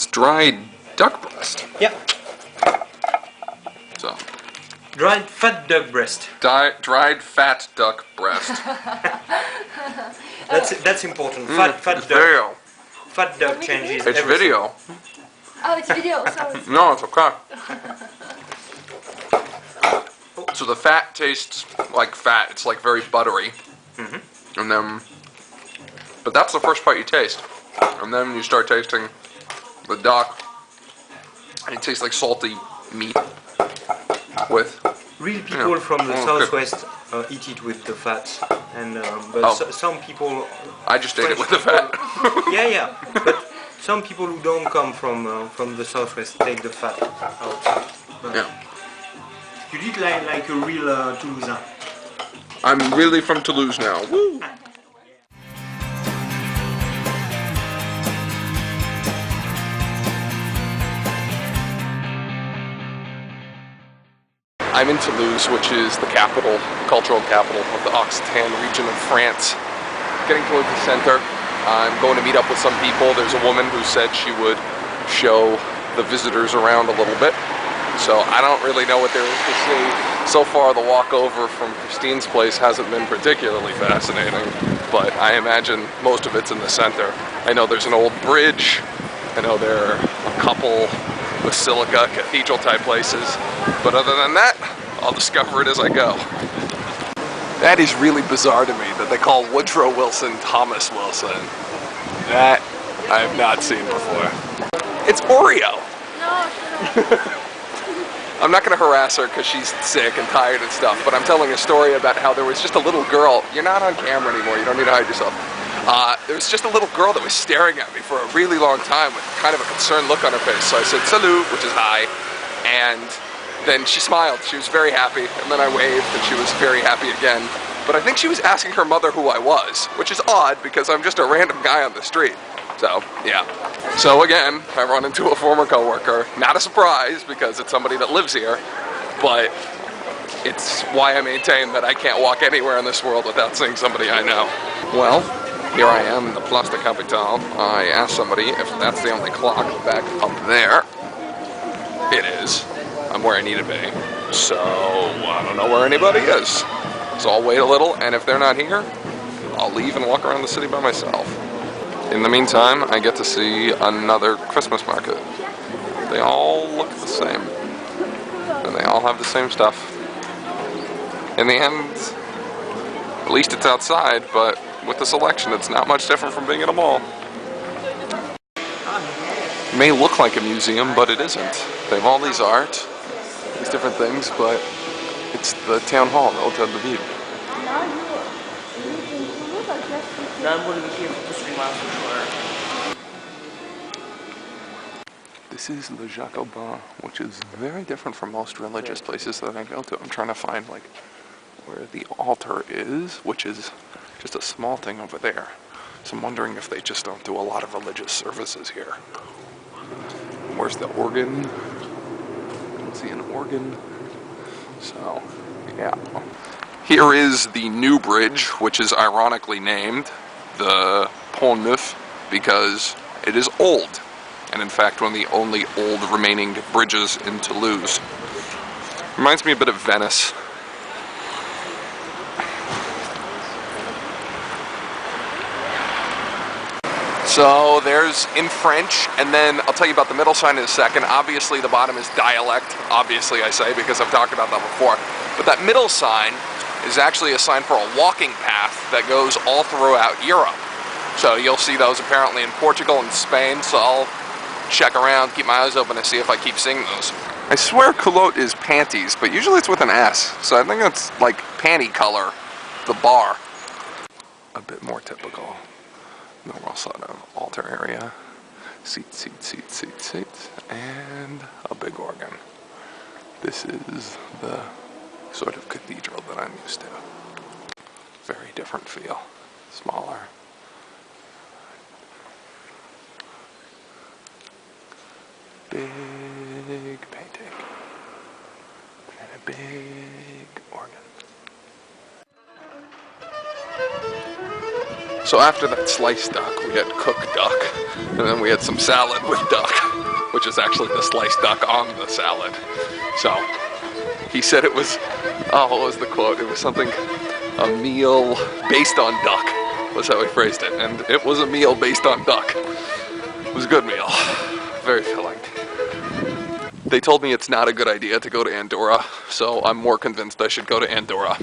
It's dried duck breast. Yeah. So. Dried fat duck breast. Dried fat duck breast. That's important. Fat duck. Video. Fat duck changes. It's everything. video. Oh, it's video. Sorry. No, it's okay. So the fat tastes like fat. It's like very buttery. And then, but that's the first part you taste. And then you start tasting the duck. And it tastes like salty meat with. Real people from the southwest eat it with the fat, and but some people. I just ate it with the fat. Yeah. But some people who don't come from the southwest take the fat out. Yeah. You eat like a real Toulousain. I'm really from Toulouse now. Woo! I'm in Toulouse, which is the capital, cultural capital of the Occitan region of France. Getting towards the center, I'm going to meet up with some people. There's a woman who said she would show the visitors around a little bit. So I don't really know what there is to see. So far, the walk over from Christine's place hasn't been particularly fascinating, but I imagine most of it's in the center. I know there's an old bridge. I know there are a couple basilica, cathedral type places, but other than that, I'll discover it as I go. That is really bizarre to me that they call Woodrow Wilson Thomas Wilson. That I have not seen before. It's Oreo. No. I'm not going to harass her because she's sick and tired and stuff, but I'm telling a story about how there was just a little girl. You're not on camera anymore, you don't need to hide yourself. There was just a little girl that was staring at me for a really long time with kind of a concerned look on her face. So I said, "Salut," which is hi, and then she smiled. She was very happy, and then I waved, and she was very happy again. But I think she was asking her mother who I was, which is odd because I'm just a random guy on the street. So, yeah. So again, I run into a former coworker. Not a surprise because it's somebody that lives here, but it's why I maintain that I can't walk anywhere in this world without seeing somebody I know. Well, here I am in the Place de Capitale. I asked somebody if that's the only clock back up there. It is. I'm where I need to be. So, I don't know where anybody is. So I'll wait a little, and if they're not here, I'll leave and walk around the city by myself. In the meantime, I get to see another Christmas market. They all look the same. And they all have the same stuff. In the end, at least it's outside, but with the selection, it's not much different from being at a mall. It may look like a museum, but it isn't. They have all these art, these different things, but it's the town hall, the Hôtel de Ville. This is Le Jacobin, which is very different from most religious places that I go to. I'm trying to find like where the altar is, which is just a small thing over there. So I'm wondering if they just don't do a lot of religious services here. Where's the organ? I don't see an organ. So, yeah. Here is the new bridge, which is ironically named the Pont Neuf because it is old. And in fact, one of the only old remaining bridges in Toulouse. Reminds me a bit of Venice. So there's in French, and then I'll tell you about the middle sign in a second. Obviously the bottom is dialect, obviously I say, because I've talked about that before. But that middle sign is actually a sign for a walking path that goes all throughout Europe. So you'll see those apparently in Portugal and Spain, so I'll check around, keep my eyes open to see if I keep seeing those. I swear culotte is panties, but usually it's with an S, so I think it's like panty color, the bar. A bit more typical. Normal sort of altar area. Seats, and a big organ. This is the sort of cathedral that I'm used to. Very different feel. Smaller. Big painting. And a big organ. So after that sliced duck, we had cooked duck, and then we had some salad with duck, which is actually the sliced duck on the salad. So he said it was, oh, what was the quote? It was something, a meal based on duck, was how he phrased it. And it was a meal based on duck. It was a good meal, very filling. They told me it's not a good idea to go to Andorra, so I'm more convinced I should go to Andorra.